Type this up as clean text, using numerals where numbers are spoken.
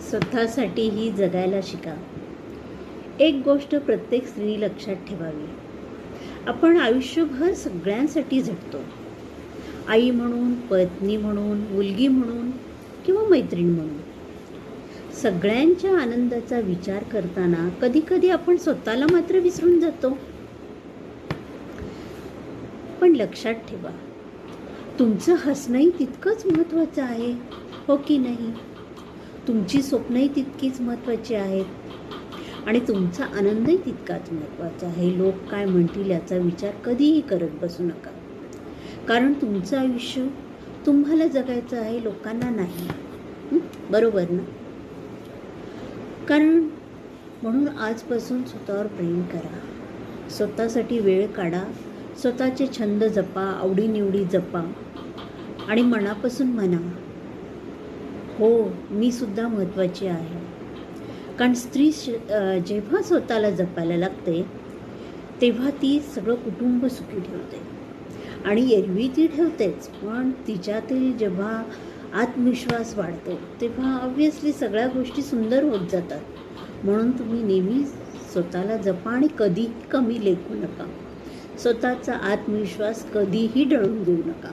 स्वतःसाठीही जगायला शिका. एक गोष्ट प्रत्येक स्त्री लक्षात ठेवावी, आपण आयुष्यभर सगळ्यांसाठी झटतो. आई म्हणून, पत्नी म्हणून, मुलगी म्हणून किंवा मैत्रीण म्हणून. सगळ्यांच्या आनंदाचा विचार करताना कधी कधी आपण स्वतःला मात्र विसरून जातो. पण लक्षात ठेवा, तुमचं हसणंही तितकंच महत्त्वाचं आहे, हो की नाही? तुमची स्वप्नही तितकीच महत्त्वाची आहेत आणि तुमचा आनंदही तितकाच महत्त्वाचा आहे. लोक काय म्हणतील याचा विचार कधीही करत बसू नका, कारण तुमचं आयुष्य तुम्हाला जगायचं आहे, लोकांना नाही. बरोबर ना? कारण म्हणून आजपासून स्वतःवर प्रेम करा, स्वतःसाठी वेळ काढा, स्वतःचे छंद जपा, आवडीनिवडी जपा आणि मनापासून म्हणा, हो मी सुद्धा महत्त्वाची आहे. कारण स्त्री जेव्हा स्वतःला जपायला लागते तेव्हा ती सगळं कुटुंब सुखी ठेवते. आणि एरवी ती ठेवतेच, पण तिच्यातील जेव्हा आत्मविश्वास वाढतो तेव्हा ऑब्व्हियसली सगळ्या गोष्टी सुंदर होत जातात. म्हणून तुम्ही नेहमी स्वतःला जपा आणि कधीही कमी लेखू नका. स्वतःचा आत्मविश्वास कधीही डळून देऊ नका.